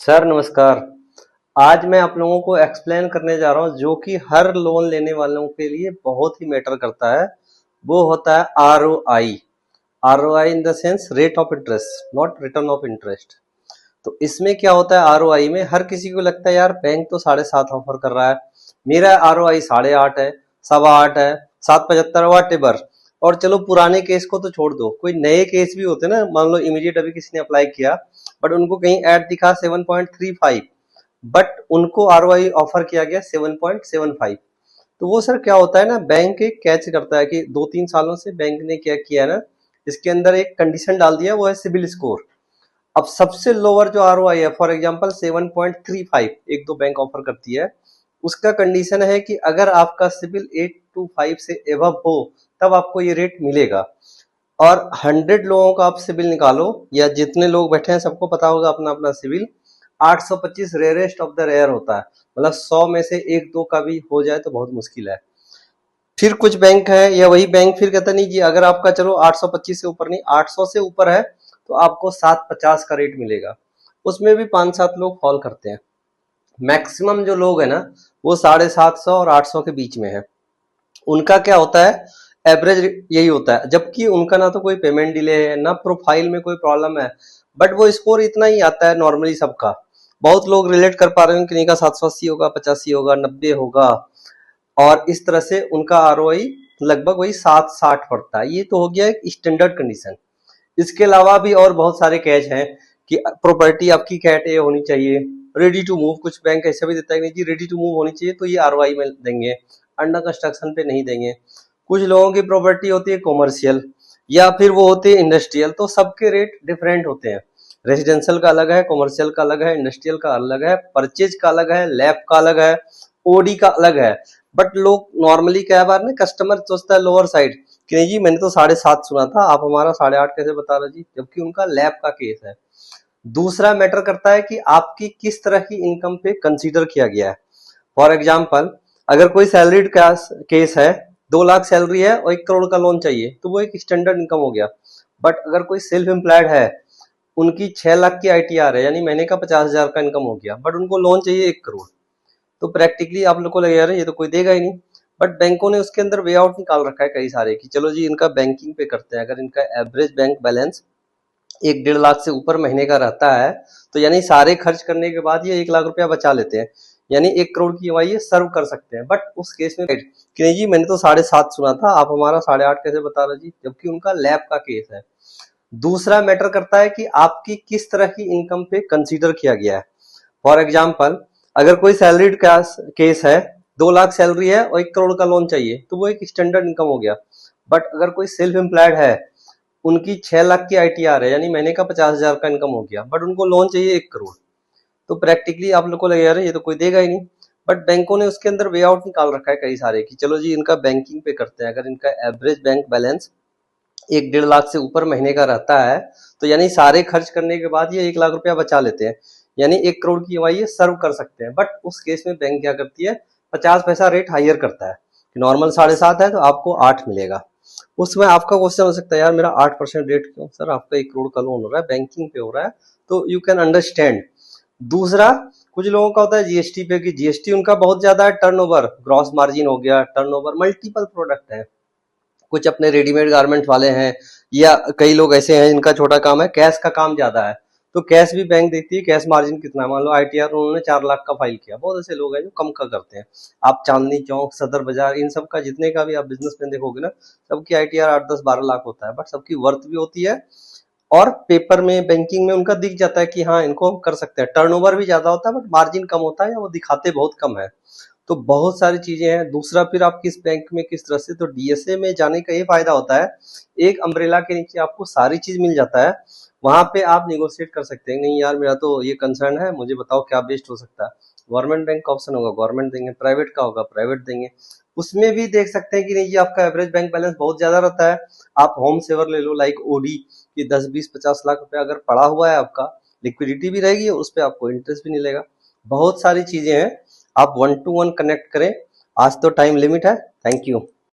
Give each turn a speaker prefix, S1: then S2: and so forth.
S1: Sir नमस्कार। आज मैं आप लोगों को एक्सप्लेन करने जा रहा हूँ जो कि हर लोन लेने वालों के लिए बहुत ही मैटर करता है। वो होता है ROI. ROI in the sense rate of interest, not return of interest. तो इसमें क्या होता है, आरओआई में हर किसी को लगता है यार बैंक तो 7.5 ऑफर कर रहा है, मेरा आरओआई 8.5 है, 8.25 है, 7.75 वाटेवर। और चलो पुराने केस को तो छोड़ दो, कोई नए केस भी होते ना, मान लो इमीडिएट अभी किसी ने अप्लाई किया बट उनको कहीं ऐड दिखा 7.35, बट उनको आरओआई ऑफर किया गया 7.75। तो वो सर क्या होता है ना, बैंक एक कैच करता है कि 2-3 सालों से बैंक ने क्या किया है ना, इसके अंदर एक कंडीशन डाल दिया, वो है सिबिल स्कोर। अब सबसे लोअर जो आरओआई है, फॉर एग्जांपल 7.35 एक दो बैंक ऑफर करती है, उसका कंडीशन है कि अगर आपका सिबिल 825 से एबव हो तब आपको ये रेट मिलेगा। और 100 लोगों का आप सिबिल निकालो, या जितने लोग बैठे हैं सबको पता होगा अपना अपना CIBIL, 825 rarest of the rare होता है। मतलब 100 में से एक दो का भी हो जाए तो बहुत मुश्किल है। फिर कुछ बैंक है या वही बैंक फिर कहता नहीं जी अगर आपका चलो 825 से ऊपर नहीं, 800 से ऊपर है तो आपको 750 का रेट मिलेगा। उसमें भी 5-7 लोग फॉल करते हैं। मैक्सिमम जो लोग है ना वो 750 और 800 के बीच में है। उनका क्या होता है, एवरेज यही होता है, जबकि उनका ना तो कोई पेमेंट डिले है ना प्रोफाइल में कोई प्रॉब्लम है, बट वो स्कोर इतना ही आता है नॉर्मली सबका। बहुत लोग रिलेट कर पा रहे हैं कि नहीं का 780 होगा, 85 होगा, 90 होगा, और इस तरह से उनका आरओआई लगभग वही 760 पड़ता है। ये तो हो गया एक स्टैंडर्ड कंडीशन। इसके अलावा भी और बहुत सारे कैच हैं कि प्रॉपर्टी आपकी कैट ए होनी चाहिए, रेडी टू मूव। कुछ बैंक ऐसा भी देता है कि जी रेडी टू मूव होनी चाहिए तो ये आरओआई में देंगे, अंडर कंस्ट्रक्शन पे नहीं देंगे। कुछ लोगों की प्रॉपर्टी होती है कॉमर्शियल या फिर वो होती है इंडस्ट्रियल, तो सबके रेट डिफरेंट होते हैं। रेजिडेंशियल का अलग है, कॉमर्शियल का अलग है, इंडस्ट्रियल का अलग है, परचेज का अलग है, लैब का अलग है, ओडी का अलग है। बट लोग नॉर्मली क्या बार ना, कस्टमर सोचता है लोअर साइड कि नहीं जी मैंने तो 7.5 सुना था, आप हमारा 8.5 कैसे बता रहे जी, जबकि उनका लैब का केस है। दूसरा मैटर करता है कि आपकी किस तरह की इनकम पे कंसीडर किया गया है। फॉर एग्जाम्पल अगर कोई सैलरीड केस है, 2 लाख सैलरी है और 1 करोड़ का लोन चाहिए, तो वो एक स्टैंडर्ड इनकम हो गया। बट अगर कोई सेल्फ एम्प्लॉयड है, उनकी 6 लाख की आईटीआर है, यानी महीने का 50,000 का इनकम हो गया, बट उनको लोन चाहिए 1 करोड़, तो प्रैक्टिकली आप लोग को लगेगा अरे ये तो कोई देगा ही नहीं। बट बैंकों ने उसके अंदर वे आउट निकाल रखा है कई सारे कि चलो जी इनका बैंकिंग पे करते हैं। अगर इनका एवरेज बैंक बैलेंस 1-1.5 लाख से ऊपर महीने का रहता है, तो यानी सारे खर्च करने के बाद ये 1 लाख रुपया बचा लेते हैं, यानी 1 करोड़ की ईएमआई ये सर्व कर सकते हैं। बट उस केस में कि नहीं जी मैंने तो 7.5 सुना था, आप हमारा 8.5 कैसे बता रहे जी, जबकि उनका लैब का केस है। दूसरा मैटर करता है कि आपकी किस तरह की इनकम पे कंसीडर किया गया है। फॉर एग्जाम्पल अगर कोई सैलरीड केस है, 2 लाख सैलरी है और 1 करोड़ का लोन चाहिए, तो वो एक स्टैंडर्ड इनकम हो गया। बट अगर कोई सेल्फ एम्प्लॉयड है, उनकी 6 लाख की आईटीआर है, यानी महीने का 50,000 का इनकम हो गया, बट उनको लोन चाहिए 1 करोड़, तो प्रैक्टिकली आप लोग को लगेगा अरे ये तो कोई देगा ही नहीं। बट बैंकों ने उसके अंदर वे आउट निकाल रखा है कई सारे कि चलो जी इनका बैंकिंग पे करते हैं। अगर इनका एवरेज बैंक बैलेंस 1-1.5 लाख से ऊपर महीने का रहता है, तो यानी सारे खर्च करने के बाद ये 1 लाख रुपया बचा लेते हैं, यानी 1 करोड़ की ईएमआई ये सर्व कर सकते हैं। बट उस केस में बैंक क्या करती है, 50 पैसा रेट हाइयर करता है। नॉर्मल 7.5 है तो आपको 8 मिलेगा। उसमें आपका क्वेश्चन हो सकता है यार मेरा 8% रेट क्यों सर, आपका 1 करोड़ का लोन हो रहा है, बैंकिंग पे हो रहा है, तो यू कैन अंडरस्टैंड। दूसरा, कुछ लोगों का होता है जीएसटी पे कि जीएसटी उनका बहुत ज्यादा है, टर्नओवर ग्रॉस मार्जिन हो गया, टर्नओवर मल्टीपल प्रोडक्ट है। कुछ अपने रेडीमेड गारमेंट वाले हैं, या कई लोग ऐसे हैं जिनका छोटा काम है, कैश का काम ज्यादा है, तो कैश भी बैंक देखती है, कैश मार्जिन कितना है। मान लो आईटीआर उन्होंने 4 लाख का फाइल किया, बहुत ऐसे लोग हैं जो कम का करते हैं। आप चांदनी चौक, सदर बाजार, इन सब का जितने का भी आप बिजनेसमैन देखोगे ना, सबकी आईटीआर 8-10-12 लाख होता है, बट सबकी वर्थ भी होती है, और पेपर में बैंकिंग में उनका दिख जाता है कि हाँ इनको हम कर सकते हैं। टर्नओवर भी ज्यादा होता है बट मार्जिन कम होता है, या वो दिखाते बहुत कम है। तो बहुत सारी चीजें हैं। दूसरा, फिर आप किस बैंक में किस तरह से, तो डीएसए में जाने का ये फायदा होता है, एक अम्ब्रेला के नीचे आपको सारी चीज मिल जाता है। वहां पे आप निगोशिएट कर सकते हैं, नहीं यार मेरा तो ये कंसर्न है, मुझे बताओ क्या बेस्ट हो सकता है। गवर्नमेंट बैंक का ऑप्शन होगा, गवर्नमेंट देंगे, प्राइवेट का होगा, प्राइवेट देंगे। उसमें भी देख सकते हैं कि नहीं जी आपका एवरेज बैंक बैलेंस बहुत ज्यादा रहता है, आप होम सेवर ले लो लाइक ओडी कि 10-20-50 लाख रुपया अगर पड़ा हुआ है आपका, लिक्विडिटी भी रहेगी, उस पर आपको इंटरेस्ट भी नहीं लेगा। बहुत सारी चीजें हैं, आप 1 to 1 कनेक्ट करें। आज तो टाइम लिमिट है। Thank you.